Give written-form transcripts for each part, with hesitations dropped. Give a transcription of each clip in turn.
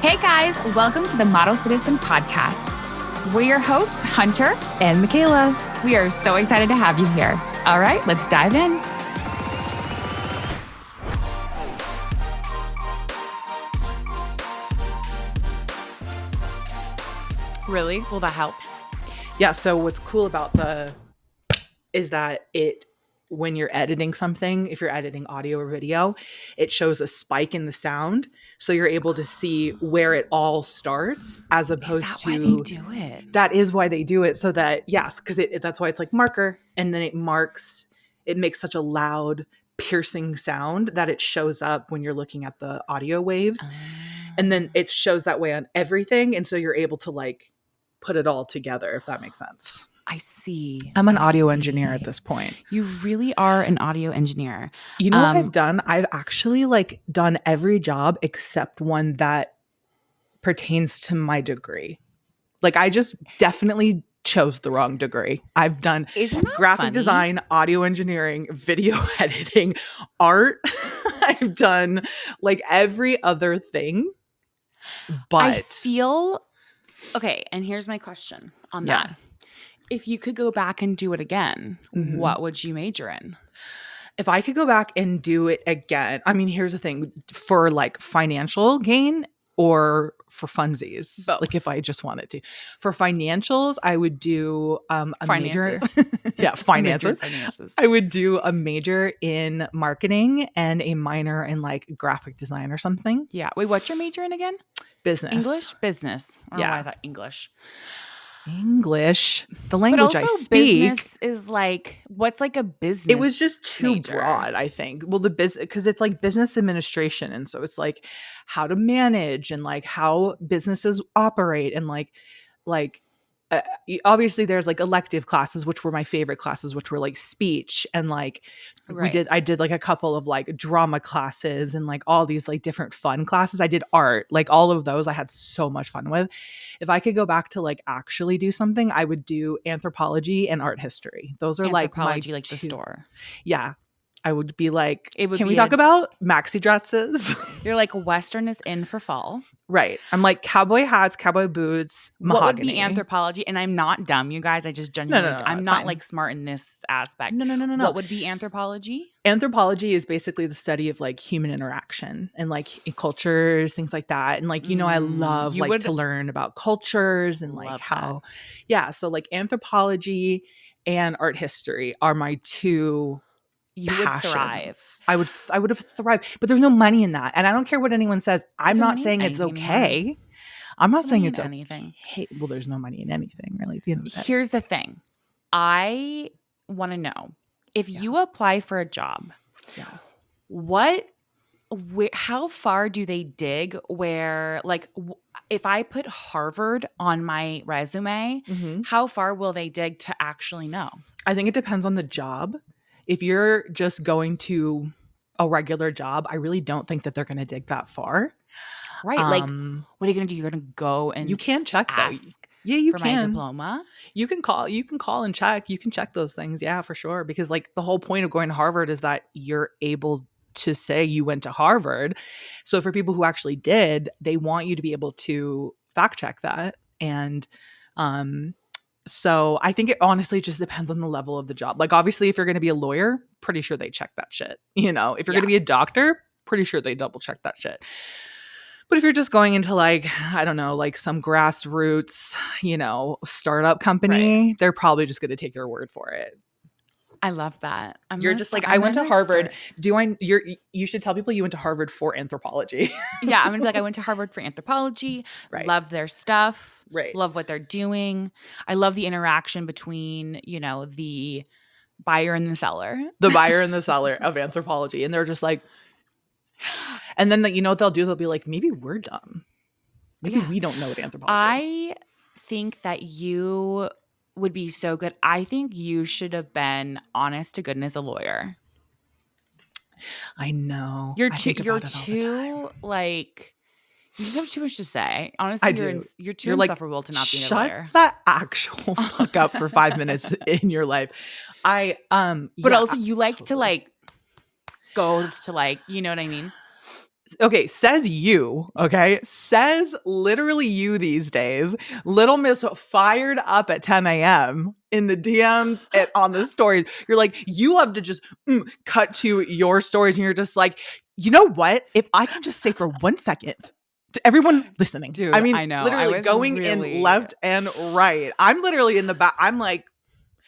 Hey guys, welcome to the Model Citizen Podcast. We're your hosts, Hunter and Michaela. We are so excited to have you here. All right, let's dive in. Really? Will that help? Yeah, so what's cool about is that when you're editing something, if you're editing audio or video, it shows a spike in the sound. So you're able to see where it all starts as opposed to. Is that why they do it? That is why they do it. So that, yes, because that's why it's like marker. And then it makes such a loud, piercing sound that it shows up when you're looking at the audio waves. And then it shows that way on everything. And so you're able to like put it all together, if that makes sense. I see. I'm an audio engineer at this point. You really are an audio engineer. You know what I've done? I've actually done every job except one that pertains to my degree. I just definitely chose the wrong degree. I've done graphic design, audio engineering, video editing, art. I've done every other thing. But I feel okay, and here's my question on that. If you could go back and do it again, what would you major in? If I could go back and do it again, I mean, here's the thing. For financial gain or for funsies, both. If I just wanted to. For financials, I would do a major. Yeah, finances. I would do a major in marketing and a minor in graphic design or something. Yeah. Wait, what's your major in again? Business. English? Business. I don't know why I thought English. English, the language but also I speak. Business is what's a business? It was just too major? Broad, I think. Well, the business, because it's business administration, and so it's how to manage and how businesses operate and obviously there's elective classes, which were my favorite classes, which were speech and I did a couple of drama classes and all these different fun classes. I did art, all of those I had so much fun with. If I could go back to actually do something, I would do anthropology and art history. Those are anthropology, my the store. Yeah. I would be can we talk about maxi dresses? You're Western is in for fall. Right. I'm cowboy hats, cowboy boots, mahogany. What would be anthropology? And I'm not dumb, you guys. I just genuinely, I'm not smart in this aspect. No. What would be anthropology? Anthropology is basically the study of human interaction and cultures, things like that. And I love to learn about cultures and how. That. Yeah. So anthropology and art history are my two. You would thrive. I would have thrived, but there's no money in that, and I don't care what anyone says. I'm not saying it's okay. I'm not saying it's anything. Okay. Well, there's no money in anything, really. At the end of the day. Here's the thing: I want to know if you apply for a job. Yeah. How far do they dig? Where if I put Harvard on my resume, how far will they dig to actually know? I think it depends on the job. If you're just going to a regular job, I really don't think that they're going to dig that far. Right. What are you going to do? You're going to go and you can check ask Yeah, you for can. my diploma? You can call and check. You can check those things. Yeah, for sure. Because the whole point of going to Harvard is that you're able to say you went to Harvard. So for people who actually did, they want you to be able to fact check that. And so I think it honestly just depends on the level of the job. Obviously, if you're going to be a lawyer, pretty sure they check that shit. If you're going to be a doctor, pretty sure they double check that shit. But if you're just going into I don't know, some grassroots, startup company, They're probably just going to take your word for it. I love that. You're just I went to Harvard. You should tell people you went to Harvard for anthropology. Yeah, I'm gonna be I went to Harvard for anthropology. Right. Love their stuff. Right. Love what they're doing. I love the interaction between the buyer and the seller. The buyer and the seller of anthropology, and they're just and then what they'll do? They'll be maybe we're dumb. Maybe we don't know what anthropology is. I think that you would be so good. I think you should have been, honest to goodness, a lawyer. I know. You're too you just have too much to say. Honestly, you're too insufferable to not be a lawyer. Shut the actual fuck up for 5 minutes in your life. But also you to go to you know what I mean? Okay, says you, okay? Says literally you these days. Little Miss fired up at 10 a.m. in the DMs and on the stories. You're like, you love to just cut to your stories and you're just like, you know what? If I can just say for 1 second to everyone listening, Dude, I mean, I know. I literally was going in left and right. I'm literally in the back. I'm like,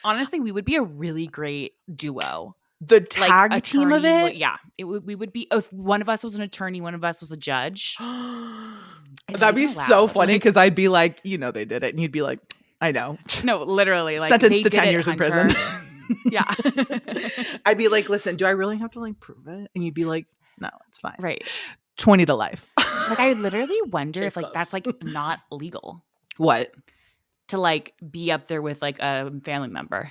honestly, we would be a really great duo. the Like tag team of attorney, it. yeah. We would be if one of us was an attorney, one of us was a judge. Is that That'd be even so allowed? funny Like, because I'd be like, you know, they did it. And you'd be like, I know. no, literally, like Sentenced they to did 10 it, years in Hunter. prison. Yeah. I'd be like, listen, do I really have to like prove it? And you'd be like, no, it's fine. Right. 20 to life. Like I literally wonder Case if like that's closed. like not legal What? to like be up there with like a family member.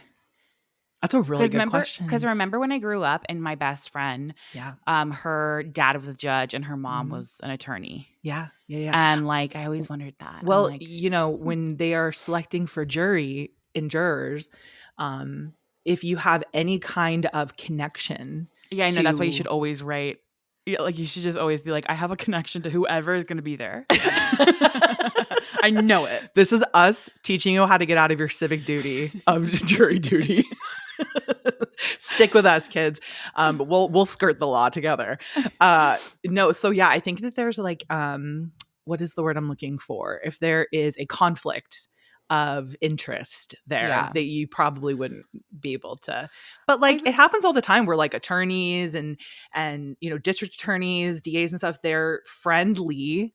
That's a really good question. Because remember when I grew up and my best friend, Yeah. her dad was a judge and her mom Mhm. was an attorney. Yeah. And like I always wondered that. I'm Well, like, you know, when they are selecting for jury and jurors, if you have any kind of connection. yeah, I know that's why you to- should always write. Yeah, like you should just always be like, I have a connection to whoever is going to be there. I know it. This is us teaching you how to get out of your civic duty of jury duty. Stick with us, kids. We'll skirt the law together. No, so yeah, I think that there's like what is the word I'm looking for? If there is a conflict of interest there Yeah. that you probably wouldn't be able to. But like it happens all the time where like attorneys and you know district attorneys, DAs and stuff, they're friendly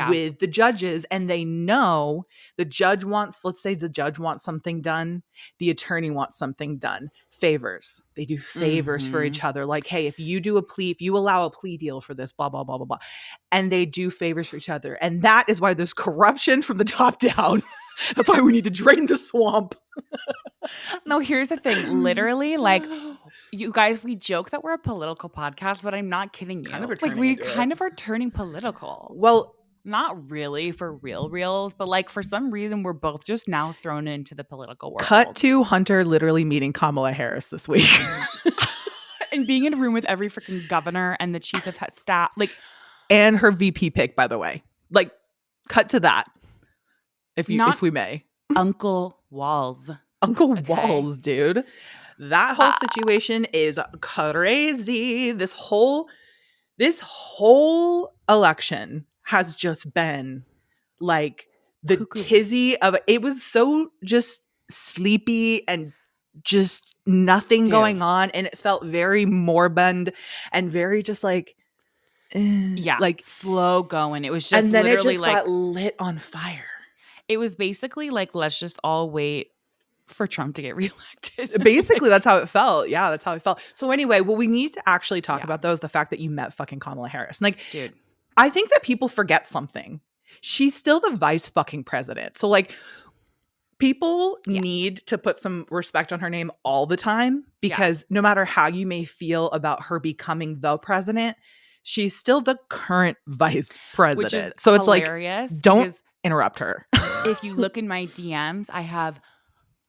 with the judges and they know the judge wants, let's say the judge wants something done, the attorney wants something done. Favors. They do favors for each other. Like, hey, if you do a plea, if you allow a plea deal for this, blah, blah, blah, blah, blah. And they do favors for each other. And that is why there's corruption from the top down. That's why we need to drain the swamp. No, here's the thing. Literally, like you guys, we joke that we're a political podcast, but I'm not kidding you. Kind of are like turning we into kind it. of are turning political. Well, not really for reals, but like for some reason we're both just now thrown into the political world. Cut to Hunter literally meeting Kamala Harris this week. And being in a room with every freaking governor and the chief of staff, like, and her VP pick, by the way. Like, cut to that. If we may. Uncle Walz. Uncle Walz, dude. That whole situation is crazy. This whole election has just been like the tizzy of it. Was so just sleepy and just nothing going on, and it felt very moribund and very just like like slow going. It was just and then literally it just like got lit on fire. It was basically like, let's just all wait for Trump to get reelected. Basically, that's how it felt. Yeah, that's how it felt. So anyway, what we need to actually talk about though is the fact that you met fucking Kamala Harris. Like, dude, I think that people forget something. She's still the vice fucking president. So like people need to put some respect on her name all the time because no matter how you may feel about her becoming the president, she's still the current vice president. Which is so hilarious. It's like, don't interrupt her. If you look in my DMs, I have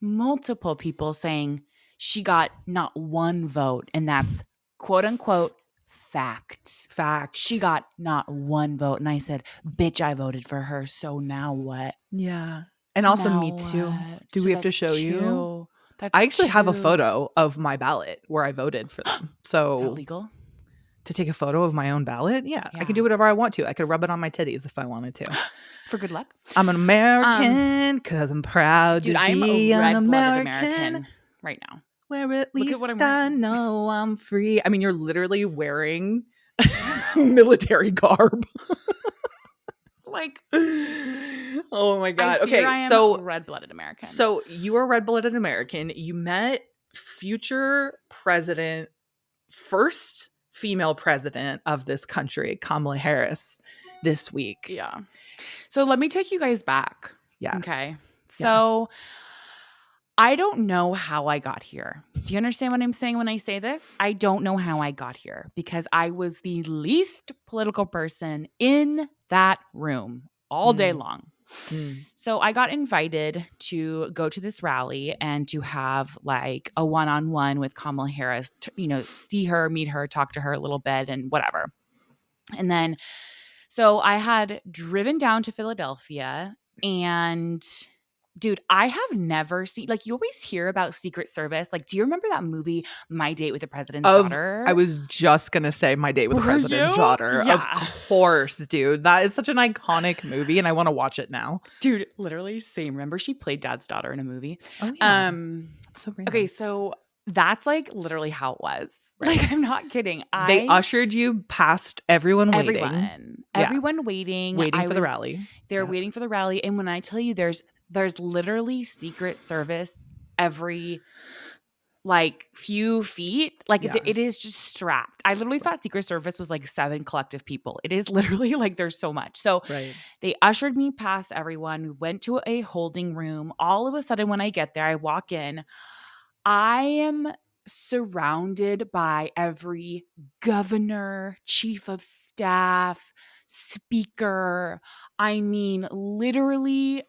multiple people saying she got not one vote, and that's quote unquote fact. She got not one vote. And I said, bitch, I voted for her. So now what? Yeah. And also now me too. What? Do we have to show you? I actually have a photo of my ballot where I voted for them. So is that legal? To take a photo of my own ballot? Yeah. I can do whatever I want to. I could rub it on my titties if I wanted to. For good luck. I'm an American because I'm proud to I'm be a an red-blooded American right now. Where at least I know I'm free. I mean, you're literally wearing military garb. Like, oh my God. Okay, I am a red-blooded American. So you are a red-blooded American. You met future president, first female president of this country, Kamala Harris, this week. Yeah. So let me take you guys back. Yeah. Okay. So I don't know how I got here. Do you understand what I'm saying when I say this? I don't know how I got here because I was the least political person in that room all day long. So I got invited to go to this rally and to have like a one-on-one with Kamala Harris, to, see her, meet her, talk to her a little bit and whatever. And then, so I had driven down to Philadelphia and dude, I have never seen, like, you always hear about Secret Service. Like, do you remember that movie, My Date with the President's I Daughter? was just gonna say My Date with the Were President's you? Daughter. Of Yeah. course, dude. That is such an iconic movie, and I want to watch it now. Dude, literally same. Remember she played Dad's daughter in a movie? Oh yeah, that's so Okay, random. so that's like literally how it was. Right. Like, I'm not kidding. They ushered you past everyone waiting. Yeah, Everyone waiting. waiting for the rally. They're Yeah. waiting for the rally. And when I tell you there's literally Secret Service every like few feet. Like Yeah. it is just strapped. I literally thought Secret Service was like 7 collective people. It is literally like there's so much. So Right. they ushered me past everyone. We went to a holding room. All of a sudden, when I get there, I walk in. I am surrounded by every governor, chief of staff, speaker. I mean, literally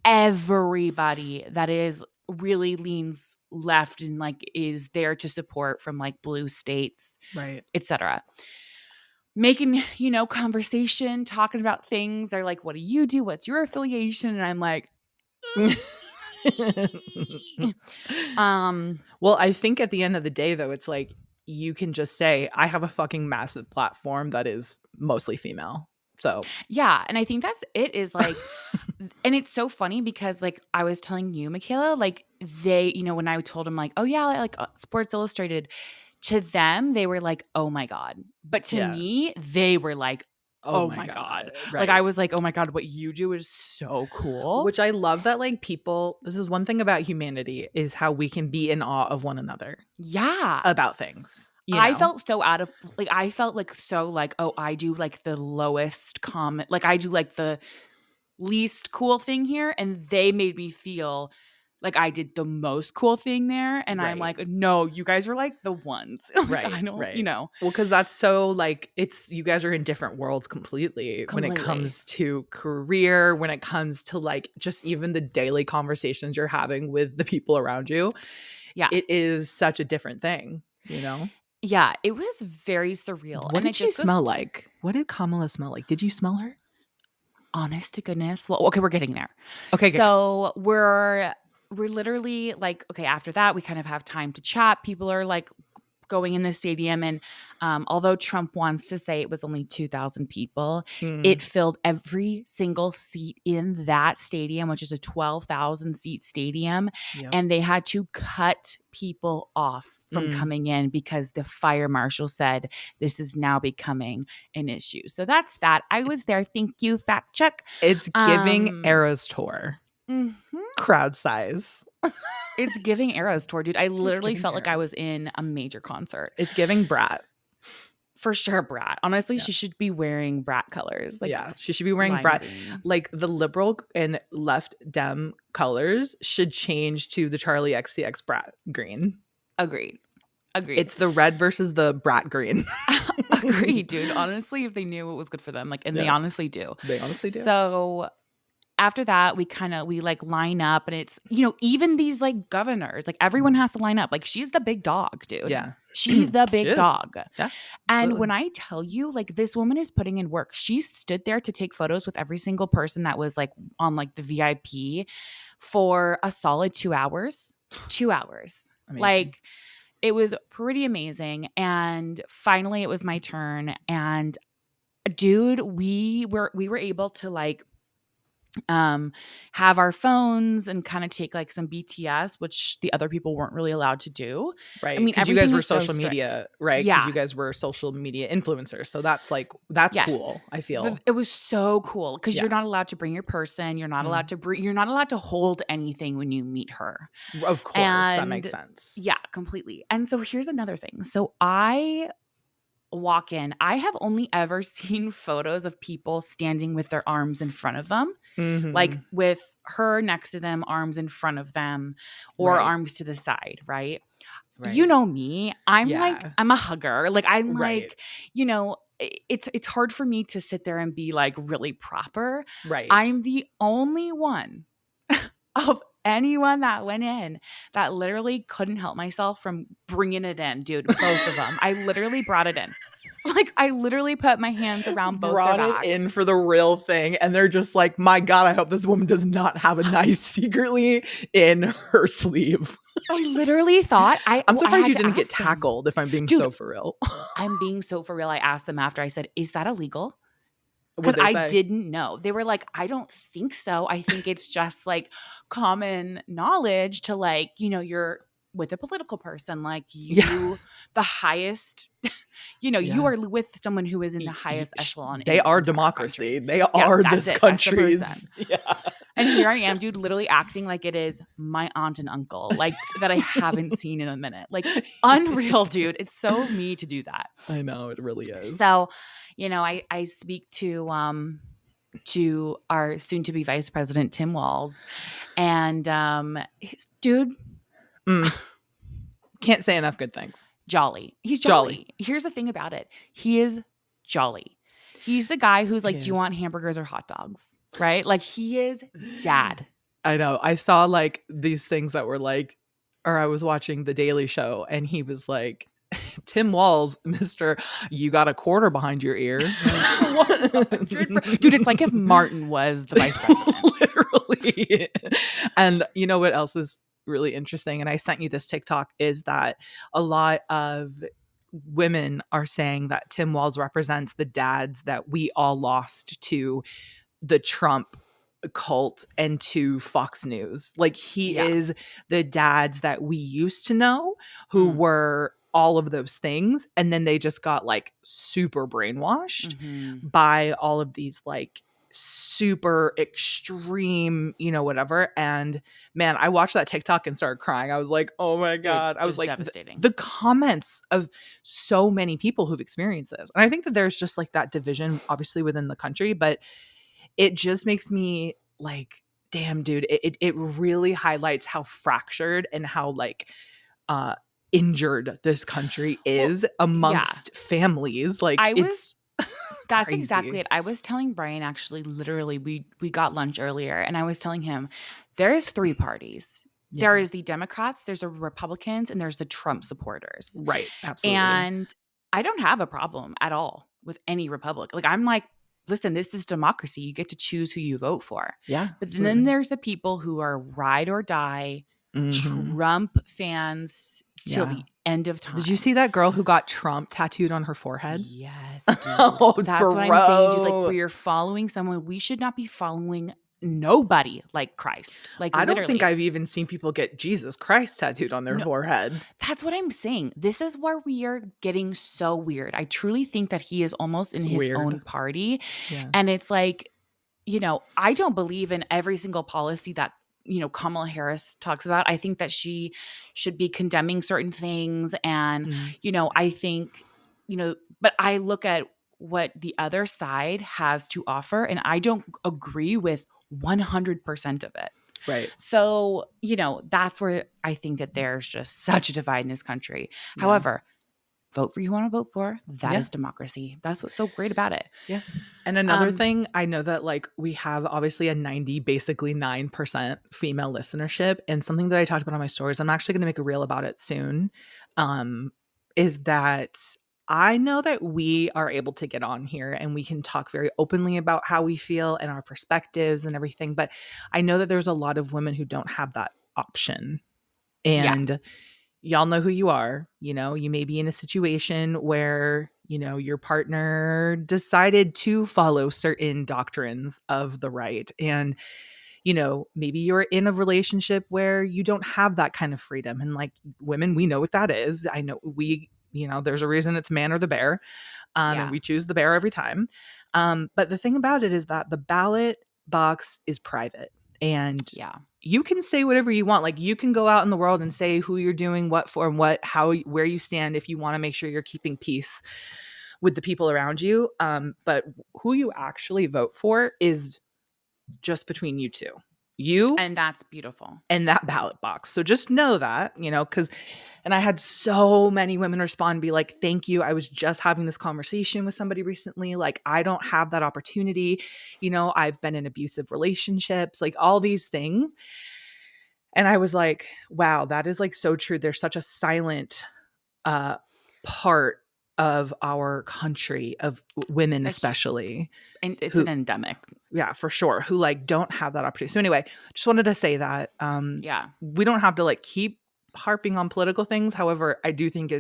everybody that is really leans left and like is there to support from like blue states, Right. etc. Making, conversation, talking about things. They're like, what do you do? What's your affiliation? And I'm like, well, I think at the end of the day, though, it's like you can just say, I have a fucking massive platform that is mostly female. So, yeah. And I think that's it is like, and it's so funny because like I was telling you, Michaela, like they, when I told them like, oh yeah, like Sports Illustrated, to them, they were like, oh my God. But to Yeah. me, they were like, oh my God. Right. Like I was like, oh my God, what you do is so cool. Which I love that like people, this is one thing about humanity is how we can be in awe of one another. Yeah. About things. I felt so out of like I felt like so like, oh, I do like the lowest comment. Like I do like the least cool thing here. And they made me feel like I did the most cool thing there. And I'm like, no, you guys are like the ones. Like, I don't, Well, because that's so like, you guys are in different worlds completely when it comes to career, when it comes to like just even the daily conversations you're having with the people around you. Yeah. It is such a different thing, Yeah, it was very surreal. What did she smell like? What did Kamala smell like? Did you smell her? Honest to goodness. Well, okay, we're getting there. Okay, good. So we're literally like, okay, after that, we kind of have time to chat. People are like going in the stadium. And although Trump wants to say it was only 2,000 people, it filled every single seat in that stadium, which is a 12,000 seat stadium. Yep. And they had to cut people off from coming in because the fire marshal said this is now becoming an issue. So that's that. I was there. Thank you. Fact check. It's giving Eras Tour. Mm-hmm. Crowd size. It's giving Eras Tour, dude. I literally felt like I was in a major concert. It's giving Brat. For sure, Brat. Honestly, she should be wearing Brat colors. Like, yeah, she should be wearing Brat. Green. Like the liberal and left Dem colors should change to the Charlie XCX Brat green. Agreed. It's the red versus the Brat green. Agreed, dude. Honestly, if they knew it was good for them, like, and they honestly do. They honestly do. So after that, we like line up, and it's, even these like governors, like everyone has to line up. Like she's the big dog, dude. Yeah. She's the big dog. Yeah. And when I tell you, like, this woman is putting in work. She stood there to take photos with every single person that was like on like the VIP for a solid 2 hours. 2 hours. Amazing. Like, it was pretty amazing. And finally it was my turn. And dude, we were able to like have our phones and kind of take like some BTS, which the other people weren't really allowed to do. Right. I mean, because you guys were so social media, right? Yeah. Because you guys were social media influencers. So that's cool, I feel. It was so cool because you're not allowed to bring your person. You're not allowed to you're not allowed to hold anything when you meet her. Of course. That makes sense. Yeah, completely. And so here's another thing. So I walk in. I have only ever seen photos of people standing with their arms in front of them, like with her next to them, arms in front of them, or arms to the side, right? You know me. I'm like, I'm a hugger. Like I'm like, it's hard for me to sit there and be like really proper. Right. I'm the only one of anyone that went in that literally couldn't help myself from bringing it in, dude. Both of them. I literally brought it in. Like, I literally put my hands around both their Brought it in backs. for the real thing. And they're just like, my God, I hope this woman does not have a knife secretly in her sleeve. I literally thought I'm I surprised had you to didn't get ask them. tackled, if I'm being Dude, so for real. I'm being so for real. I asked them after. I said, "Is that illegal?" Because What'd they I say? didn't know. They were like, "I don't think so. I think it's just like common knowledge to like, you're with a political person, like Yeah. the highest, you Yeah. are with someone who is in the highest echelon in They this are entire country." democracy. They Yeah, are that's this it. That's the country's. person. Yeah. And here I am, dude, literally acting like it is my aunt and uncle, like that I haven't seen in a minute. Like unreal, dude. It's so me to do that. I know, it really is. So, I speak to our soon to be Vice President Tim Walz, and dude, Can't say enough good things. jolly. He's Jolly. jolly. Here's the thing about it. He is jolly. He's the guy who's like, He "Do you is. want hamburgers or hot dogs?" Right? Like he is dad. I know. I saw like these things that were like, or I was watching The Daily Show and he was like, Tim Walz, Mr. You got a quarter behind your ear. 100%. Dude, it's like if Martin was the vice president. Literally. And you know what else is really interesting? And I sent you this TikTok is that a lot of women are saying that Tim Walz represents the dads that we all lost to the Trump cult and to Fox News. Like he Yeah. is the dads that we used to know who were all of those things. And then they just got like super brainwashed by all of these like super extreme, whatever. And man, I watched that TikTok and started crying. I was like, oh my God. I was like, devastating. The comments of so many people who've experienced this. And I think that there's just like that division, obviously, within the country, but it just makes me like, damn, dude, it really highlights how fractured and how like injured this country is amongst families. Like that's crazy. exactly it. I was telling Brian, actually, literally, we got lunch earlier and I was telling him there's 3 parties. Yeah. There is the Democrats, there's the Republicans, and there's the Trump supporters. Right. Absolutely. And I don't have a problem at all with any Republican. Like, I'm like, listen, this is democracy. You get to choose who you vote for. Yeah. But then there's the people who are ride or die Trump fans till the end of time. Did you see that girl who got Trump tattooed on her forehead? Yes. Dude. Oh, that's what I'm saying, dude. Like, we're following someone. We should not be following nobody like Christ. Like, I don't think I've even seen people get Jesus Christ tattooed on their forehead. That's what I'm saying. This is where we are getting so weird. I truly think that he is almost in his own party. Yeah. And it's like, I don't believe in every single policy that Kamala Harris talks about. I think that she should be condemning certain things. And, I think, but I look at what the other side has to offer, and I don't agree with 100% of it. Right. So, that's where I think that there's just such a divide in this country. Yeah. However, vote for who you want to vote for. That is democracy. That's what's so great about it. Yeah. And another thing, I know that like we have obviously a 9% female listenership, and something that I talked about on my stories, I'm actually going to make a reel about it soon, is that I know that we are able to get on here and we can talk very openly about how we feel and our perspectives and everything. But I know that there's a lot of women who don't have that option. And y'all know who you are. You may be in a situation where, your partner decided to follow certain doctrines of the right. And, maybe you're in a relationship where you don't have that kind of freedom. And like women, we know what that is. I know there's a reason it's man or the bear. And we choose the bear every time. But the thing about it is that the ballot box is private. And you can say whatever you want. Like you can go out in the world and say who you're doing what for and what, how, where you stand if you want to make sure you're keeping peace with the people around you. But who you actually vote for is just between you two. And that's beautiful. And that ballot box. So just know that, and I had so many women respond and be like, thank you. I was just having this conversation with somebody recently. Like, I don't have that opportunity. I've been in abusive relationships, like all these things. And I was like, wow, that is like so true. There's such a silent part of our country, of women especially. And it's who, an endemic. Yeah, for sure. Who like don't have that opportunity. So anyway, just wanted to say that we don't have to like keep harping on political things. However, I do think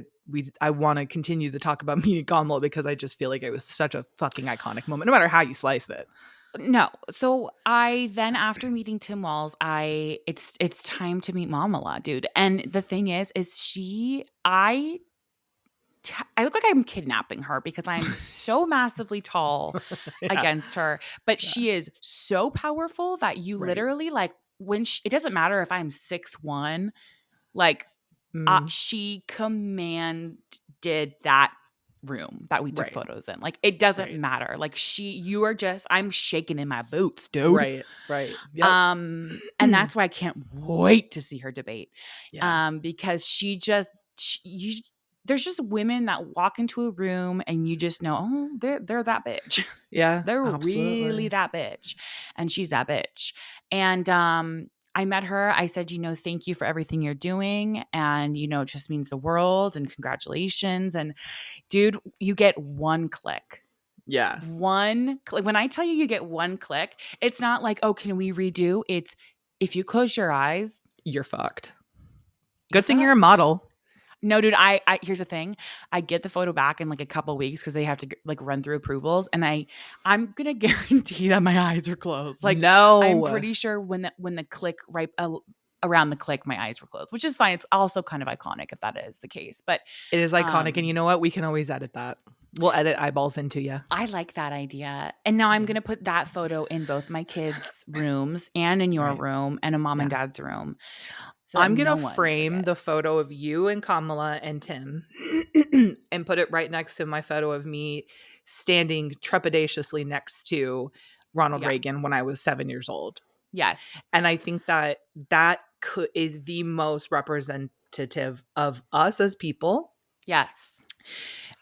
I want to continue to talk about meeting Kamala because I just feel like it was such a fucking iconic moment, no matter how you slice it. No. So I then, after meeting Tim Walz, it's time to meet Mamala, dude. And the thing is I look like I'm kidnapping her because I'm so massively tall against her, but she is so powerful that you literally like it doesn't matter if I'm 6'1", like she commanded that room that we took photos in. Like it doesn't matter. Like I'm shaking in my boots, dude. Right. Yep. And that's why I can't wait to see her debate. Because there's just women that walk into a room and you just know, oh, they're that bitch. Yeah. They're really that bitch. And she's that bitch. And I met her. I said, thank you for everything you're doing. And, it just means the world, and congratulations. And dude, you get one click. Yeah. One click. When I tell you get one click, it's not like, oh, can we redo? It's if you close your eyes, you're fucked. Good thing you're a model. No, dude, I here's the thing. I get the photo back in like a couple weeks because they have to like run through approvals, and I'm gonna guarantee that my eyes are closed. Like, no, I'm pretty sure when the click around the click, my eyes were closed, which is fine. It's also kind of iconic if that is the case, but it is iconic, and you know what? We can always edit that. We'll edit eyeballs into you. I like that idea, and now I'm gonna put that photo in both my kids' rooms and in your room and a mom and dad's room. So I'm going to frame the photo of you and Kamala and Tim and put it right next to my photo of me standing trepidatiously next to Ronald Reagan when I was 7 years old. Yes. And I think that is the most representative of us as people. Yes.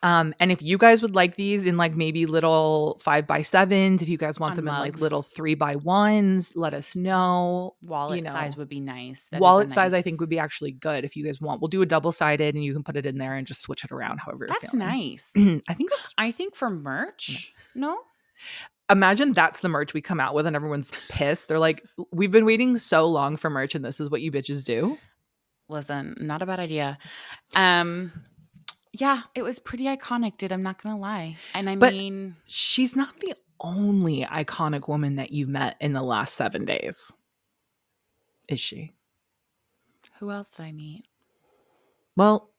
And if you guys would like these in like maybe little 5x7s, if you guys want them mugs. In like little 3x1s, let us know. Wallet size would be nice. Wallet size I think would be actually good if you guys want. We'll do a double-sided and you can put it in there and just switch it around however you're feeling. That's nice. I think for merch, no? Imagine that's the merch we come out with and everyone's pissed. They're like, we've been waiting so long for merch and this is what you bitches do. Listen, not a bad idea. Yeah, it was pretty iconic, dude. I'm not going to lie. And I mean, she's not the only iconic woman that you've met in the last 7 days. Is she? Who else did I meet? Well,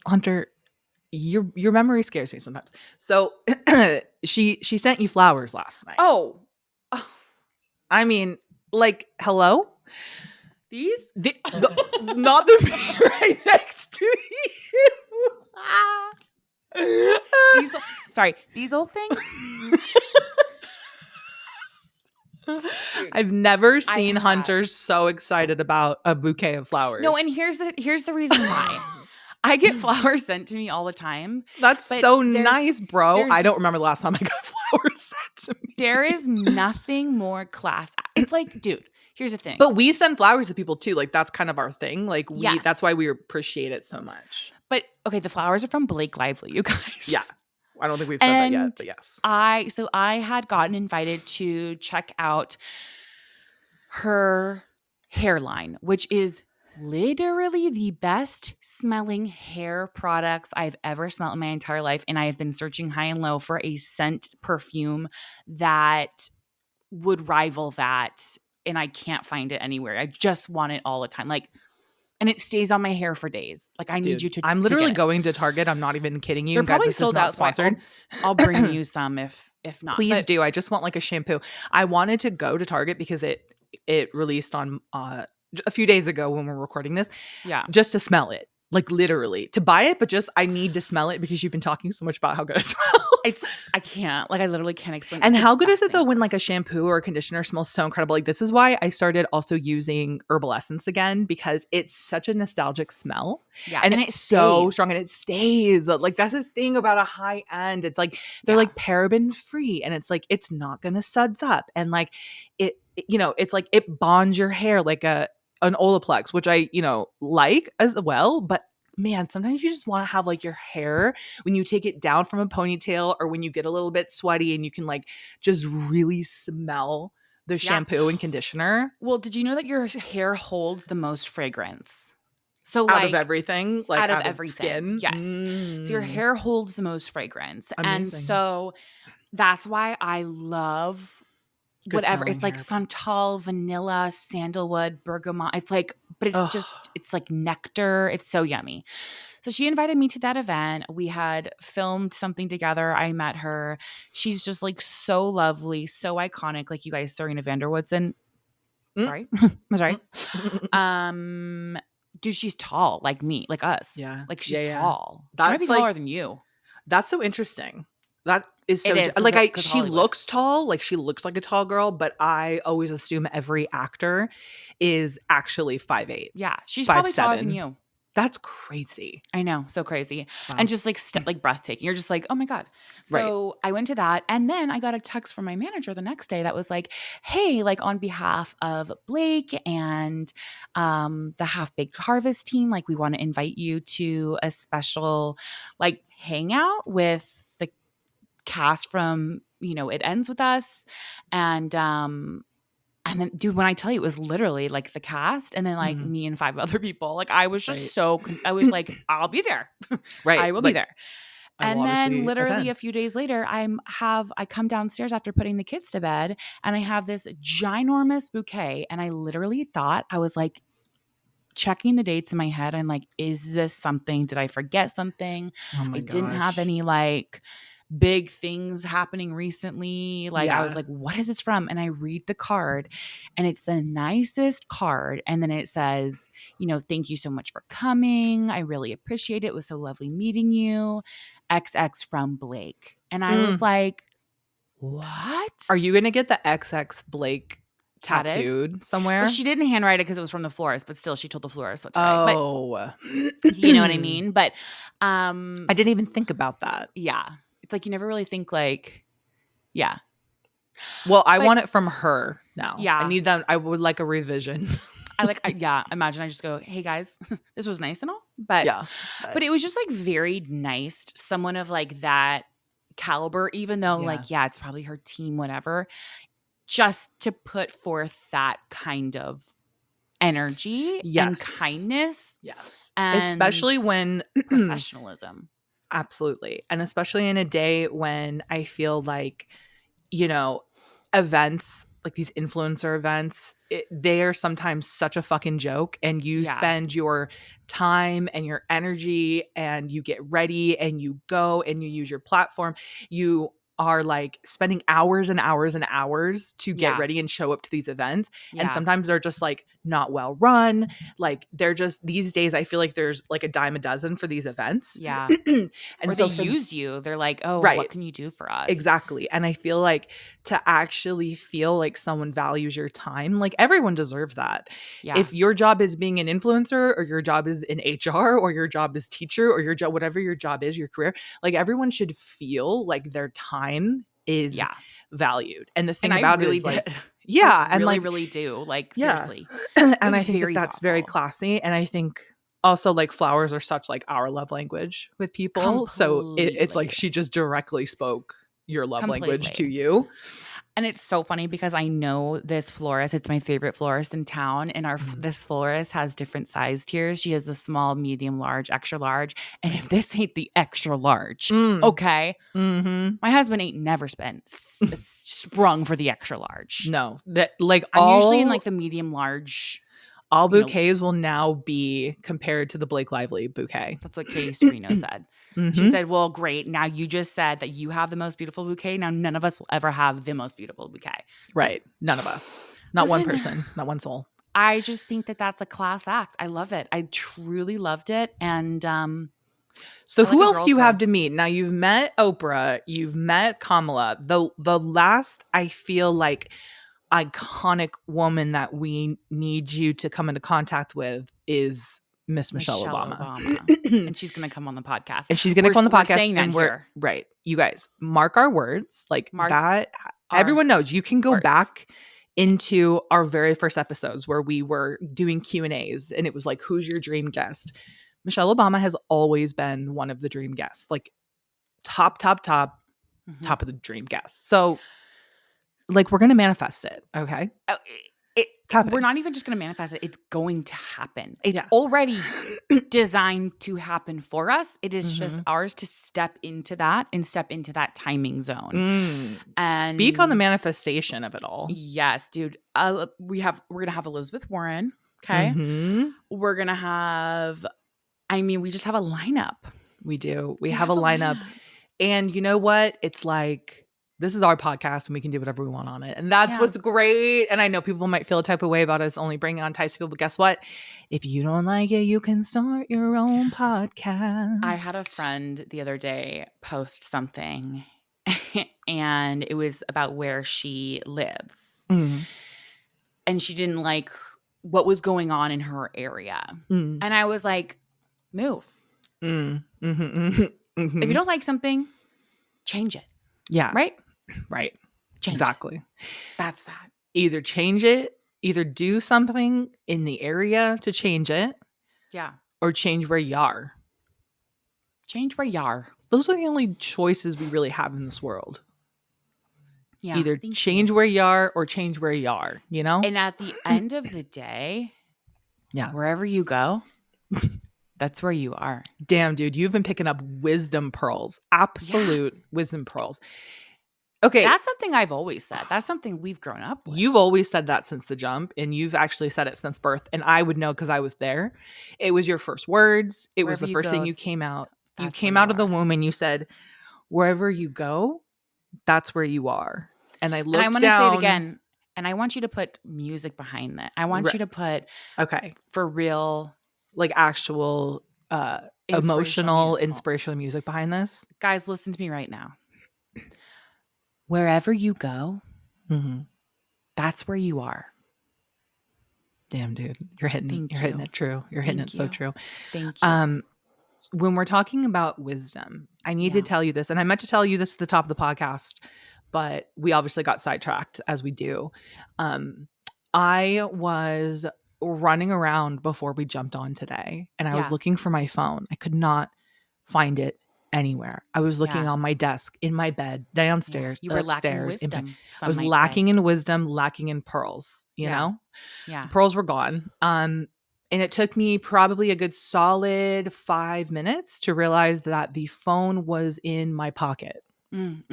Hunter, your memory scares me sometimes. So she sent you flowers last night. Oh. I mean, like, hello? These? Not the right next to you. These old things? Dude, I've never seen Hunter so excited about a bouquet of flowers. No, and here's the reason why. I get flowers sent to me all the time. That's so nice, bro. I don't remember the last time I got flowers sent to me. There is nothing more class. It's like, dude, here's the thing. But we send flowers to people too. Like that's kind of our thing. Like that's why we appreciate it so much. But okay, the flowers are from Blake Lively, you guys. Yeah. I don't think we've said that yet, but yes. I had gotten invited to check out her hairline, which is literally the best smelling hair products I've ever smelled in my entire life. And I have been searching high and low for a scent perfume that would rival that. And I can't find it anywhere. I just want it all the time. Like, and it stays on my hair for days. Like I need you to. I'm literally going to Target. I'm not even kidding you. They're probably sold out. Sponsored. I'll bring you some if not. Please do. I just want like a shampoo. I wanted to go to Target because it released on a few days ago when we're recording this. Yeah, just to smell it. Like literally to buy it, but just I need to smell it because you've been talking so much about how good it smells. I can't. Like I literally can't explain. And how good is it though when like a shampoo or a conditioner smells so incredible? Like this is why I started also using Herbal Essence again because it's such a nostalgic smell. Yeah, and it's so strong and it stays. Like that's the thing about a high end. It's like they're like paraben free and it's like it's not gonna suds up and like it's like it bonds your hair like an Olaplex, which I, like as well, but man, sometimes you just want to have like your hair when you take it down from a ponytail or when you get a little bit sweaty and you can like just really smell the shampoo and conditioner. Well, did you know that your hair holds the most fragrance? So Out of like everything, like out of out of everything. skin. Yes. So your hair holds the most fragrance. And Amazing. so that's why I love Good whatever. smelling It's like hair. santal, vanilla, sandalwood, bergamot. It's like, but it's just, it's like nectar. It's so yummy. So she invited me to that event. We had filmed something together. I met her. She's just like so lovely, so iconic. Like you guys, Serena Vanderwoodson. Sorry. I'm sorry. Dude, she's tall like me, like us. Yeah. Like she's Yeah. tall. She That's might be like, taller than you. That's so interesting. That is so It is, like she Hollywood. looks tall, like she looks like a tall girl, but I always assume every actor is actually 5'8". Yeah, she's 5'7". probably taller than you. That's crazy. I know, so crazy. Wow. And just like like breathtaking. You're just like, oh my God. So I went to that. And then I got a text from my manager the next day that was like, hey, like on behalf of Blake and the Half Baked Harvest team, like we want to invite you to a special like hangout with the cast from, It Ends With Us. And then, dude, when I tell you, it was literally like the cast and then like me and 5 other people. Like I was just I was like, I'll be there. I will be there. And then literally a few days later, I come downstairs after putting the kids to bed and I have this ginormous bouquet. And I literally thought, I was like checking the dates in my head. I'm like, is this something? Did I forget something? I didn't have any like big things happening recently. Like I was like, what is this from? And I read the card and it's the nicest card. And then it says, thank you so much for coming. I really appreciate it. It was so lovely meeting you. XX from Blake. And I was like, what? Are you going to get the XX Blake tattooed somewhere? Well, she didn't handwrite it because it was from the florist, but still she told the florist what to write. Oh. But, you know what I mean? But I didn't even think about that. Yeah. It's like you never really think like, yeah. Well, I want it from her now. Yeah. I need that. I would like a revision. Imagine I just go, hey guys, this was nice and all. But but it was just like very nice. Someone of like that caliber, even though like, it's probably her team, whatever, just to put forth that kind of energy and kindness. Yes. And especially when professionalism. Absolutely. And especially in a day when I feel like, events, like these influencer events, they are sometimes such a fucking joke. And you spend your time and your energy and you get ready and you go and you use your platform. You are like spending hours and hours and hours to get ready and show up to these events. And sometimes they're just like not well run. Like they're just, these days, I feel like there's like a dime a dozen for these events. Yeah. And or so they use you. They're like, oh, what can you do for us? Exactly. And I feel like to actually feel like someone values your time, like everyone deserves that. Yeah. If your job is being an influencer or your job is in HR or your job is teacher or your job, whatever your job is, your career, like everyone should feel like their time is valued. And the thing about it is like, I really do. Like, seriously. And I think that's very classy. And I think also like flowers are such like our love language with people. Completely. So it's like she just directly spoke your love language to you. And it's so funny because I know this florist. It's my favorite florist in town. And this florist has different size tiers. She has the small, medium, large, extra large. And if this ain't the extra large, okay, my husband ain't never sprung for the extra large. No, that like I'm usually in like the medium large. All bouquets will now be compared to the Blake Lively bouquet. That's what Katie Serino said. She said, well, great. Now you just said that you have the most beautiful bouquet. Now none of us will ever have the most beautiful bouquet. Right. None of us. Not one person. Not one soul. I just think that that's a class act. I love it. I truly loved it. And so who else you have to meet? Now you've met Oprah. You've met Kamala. The last I feel like iconic woman that we need you to come into contact with is Miss Michelle Obama. And she's going to come on the podcast. And she's going to come on the podcast. We're saying that here. Right. You guys, mark our words. Like that. Everyone knows you can go back into our very first episodes where we were doing Q&As and it was like, who's your dream guest? Michelle Obama has always been one of the dream guests, like top of the dream guests. So like we're going to manifest it. Okay. We're not even just going to manifest it. It's going to happen. It's Yeah. already designed to happen for us. It is just ours to step into that and step into that timing zone. And speak on the manifestation of it all. Yes, dude. We're going to have Elizabeth Warren. Okay. We're going to have, we just have a lineup. We do. We have a lineup. And you know what? It's like, this is our podcast and we can do whatever we want on it. And that's what's great. And I know people might feel a type of way about us only bringing on types of people. But guess what? If you don't like it, you can start your own podcast. I had a friend the other day post something and it was about where she lives. And she didn't like what was going on in her area. And I was like, move. If you don't like something, change it. Yeah. Right? Right. Change exactly. It. That's that. Either change it, either do something in the area to change it. Yeah. Or change where you are. Change where you are. Those are the only choices we really have in this world. Yeah. Either change where you are or change where you are, you know? And at the end of the day, wherever you go, that's where you are. Damn, dude, you've been picking up wisdom pearls. Absolute wisdom pearls. Okay. That's something I've always said. That's something we've grown up with. You've always said that since the jump, and you've actually said it since birth. And I would know because I was there. It was your first words. It was the first thing you came out. You came out of the womb and you said, wherever you go, that's where you are. And I looked down. And I want to say it again. And I want you to put music behind that. I want you to put, for real, like actual emotional, inspirational music behind this. Guys, listen to me right now. Wherever you go, that's where you are. Damn, dude, you're hitting it true. You're hitting it so true. Thank you. When we're talking about wisdom, I need to tell you this, and I meant to tell you this at the top of the podcast, but we obviously got sidetracked as we do. I was running around before we jumped on today, and I was looking for my phone. I could not find it anywhere. I was looking on my desk, in my bed, downstairs. You were upstairs, lacking wisdom. I was lacking in wisdom, lacking in pearls, you know? Yeah. The pearls were gone. And it took me probably a good solid 5 minutes to realize that the phone was in my pocket. And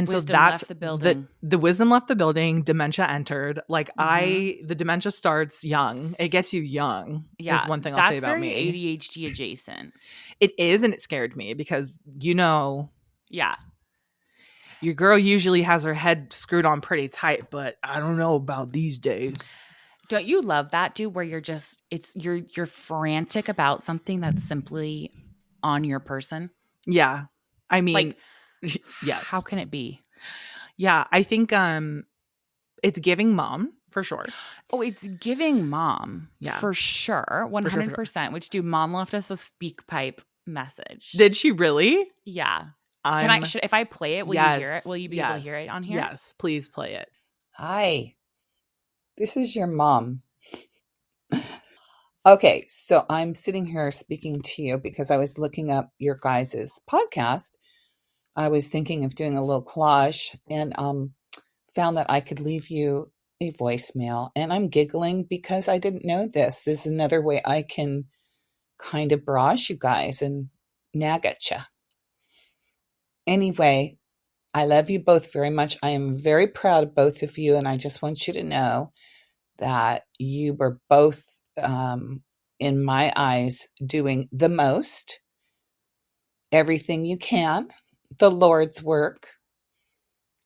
wisdom so that's the building. The wisdom left the building. Dementia entered. Like the dementia starts young. It gets you young. Yeah, is one thing I'll say about me. That's very ADHD adjacent. It is, and it scared me because your girl usually has her head screwed on pretty tight, but I don't know about these days. Don't you love that, dude? Where you're frantic about something that's simply on your person. Yeah, I mean. Like, yes. How can it be? Yeah, I think it's giving mom for sure. Oh, it's giving mom. Yeah. For sure. 100%. Which dude, mom left us a speak pipe message. Did she really? Yeah. If I play it, will you hear it? Will you be able to hear it on here? Yes, please play it. Hi. This is your mom. Okay, so I'm sitting here speaking to you because I was looking up your guys' podcast. I was thinking of doing a little collage and found that I could leave you a voicemail. And I'm giggling because I didn't know this. This is another way I can kind of barrage you guys and nag at you. Anyway, I love you both very much. I am very proud of both of you. And I just want you to know that you were both, in my eyes, doing the most, everything you can. The Lord's work.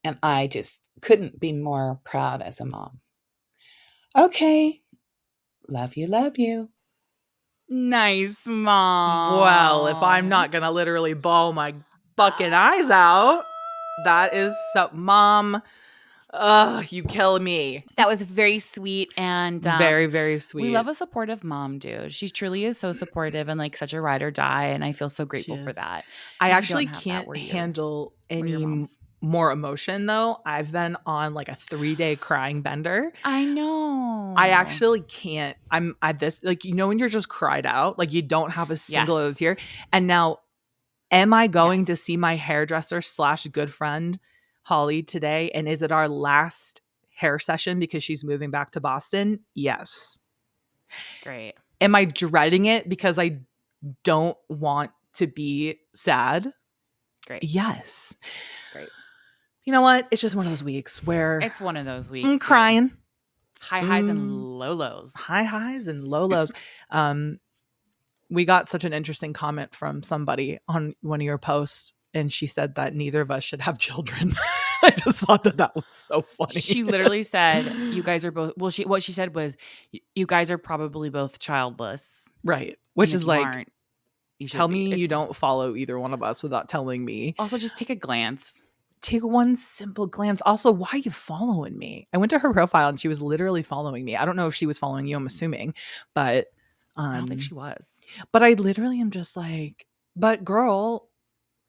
And I just couldn't be more proud as a mom. Okay. Love you, love you. Nice, Mom. Well, if I'm not going to literally bawl my fucking eyes out, that is so... Mom, you kill me. That was very sweet and... very, very sweet. We love a supportive mom, dude. She truly is so supportive and like such a ride or die, and I feel so grateful for that. I actually can't handle any more emotion though, I've been on like a 3-day crying bender. I know. I actually can't. I'm at this, like, you know, when you're just cried out, like you don't have a single other tear. And now, am I going to see my hairdresser / good friend Holly today? And is it our last hair session because she's moving back to Boston? Yes. Great. Am I dreading it because I don't want to be sad? Great. Yes. Great. You know what? It's just one of those weeks where it's one of those weeks. I'm crying. High highs and low lows. High highs and low lows. We got such an interesting comment from somebody on one of your posts, and she said that neither of us should have children. I just thought that was so funny. She literally said, "You guys are both." Well, what she said was, "You guys are probably both childless." Right. Which is like, tell me you you don't follow either one of us without telling me. Also, just take a glance. Take one simple glance. Also, why are you following me? I went to her profile and she was literally following me. I don't know if she was following you, I'm assuming, but I don't think she was. But I literally am just like, but girl,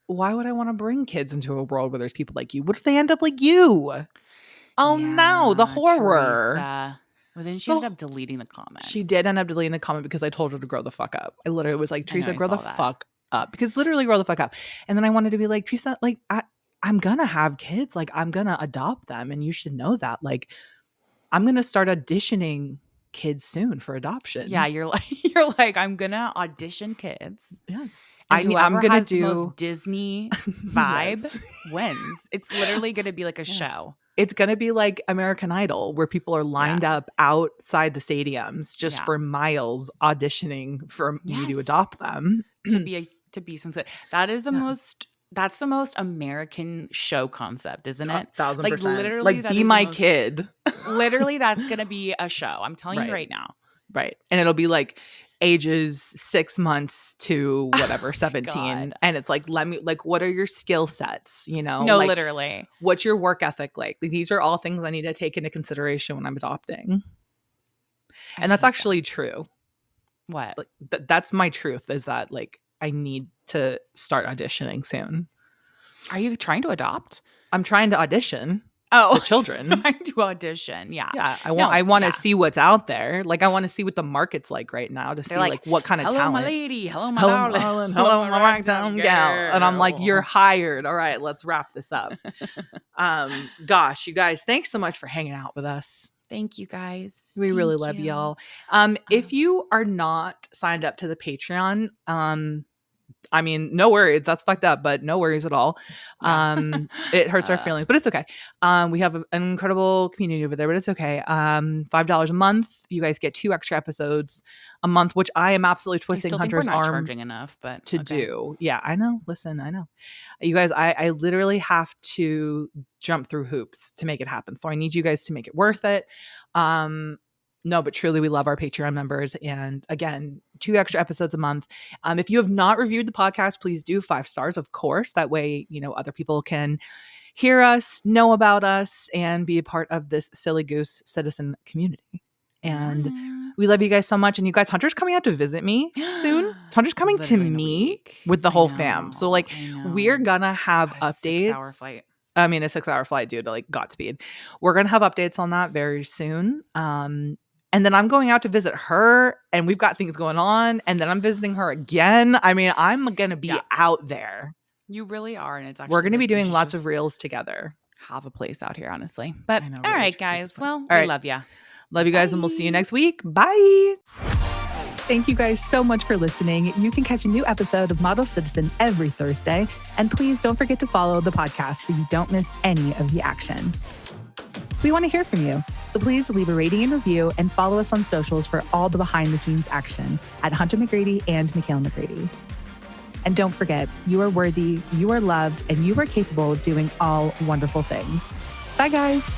why would I want to bring kids into a world where there's people like you? What if they end up like you? Oh no, the horror. Teresa. Well, then she ended up deleting the comment. She did end up deleting the comment because I told her to grow the fuck up. I literally was like, Teresa, grow the fuck up. Because literally grow the fuck up. And then I wanted to be like, Teresa, like, I'm gonna have kids. Like, I'm gonna adopt them. And you should know that. Like, I'm gonna start auditioning kids soon for adoption. Yeah, you're like, I'm gonna audition kids. Yes. I'm gonna do the most Disney vibe wins. It's literally gonna be like a show. It's gonna be like American Idol, where people are lined up outside the stadiums just for miles auditioning for me to adopt them. to be something. That is the most. That's the most American show concept, isn't it? 1,000%. Like literally, like be my kid. Literally, that's gonna be a show. I'm telling you right now. Right, and it'll be like ages 6 months to whatever 17, and it's like, let me, like, what are your skill sets? You know, no, like, literally, what's your work ethic like? These are all things I need to take into consideration when I'm adopting, and that's actually true. What? Like, that's my truth. Is that like I need to start auditioning soon. Are you trying to adopt? I'm trying to audition. The children. Trying to audition. Yeah. Yeah. I want to see what's out there. Like, I want to see what the market's like right now to see like what kind of hello, talent. Hello, my lady. Hello, my darling. Hello, my ragdown gal. And I'm like, you're hired. All right, let's wrap this up. Gosh, you guys, thanks so much for hanging out with us. Thank you guys. We really love y'all. If you are not signed up to the Patreon, I mean, no worries. That's fucked up, but no worries at all. It hurts our feelings, but it's okay. We have an incredible community over there, but it's okay. $5 a month. You guys get 2 extra episodes a month, which I am absolutely twisting Hunter's arm charging enough, but to do. Yeah, I know. Listen, I know. You guys, I literally have to jump through hoops to make it happen. So I need you guys to make it worth it. No, but truly, we love our Patreon members. And again, 2 extra episodes a month. If you have not reviewed the podcast, please do 5 stars, of course. That way, you know, other people can hear us, know about us, and be a part of this silly goose citizen community. And we love you guys so much. And you guys, Hunter's coming out to visit me soon. Hunter's coming to me with the whole fam. So like, we're gonna have updates. 6-hour flight. I mean, a 6-hour flight, dude, to like Godspeed. We're gonna have updates on that very soon. And then I'm going out to visit her, and we've got things going on. And then I'm visiting her again. I mean, I'm going to be out there. You really are. And it's actually, we're going to be doing lots of reels together. Have a place out here, honestly. But I know, all right, guys. Well, we love you. Love you guys, and we'll see you next week. Bye. Thank you guys so much for listening. You can catch a new episode of Model Citizen every Thursday. And please don't forget to follow the podcast so you don't miss any of the action. We want to hear from you, so please leave a rating and review and follow us on socials for all the behind-the-scenes action at Hunter McGrady and Mikhail McGrady. And don't forget, you are worthy, you are loved, and you are capable of doing all wonderful things. Bye, guys.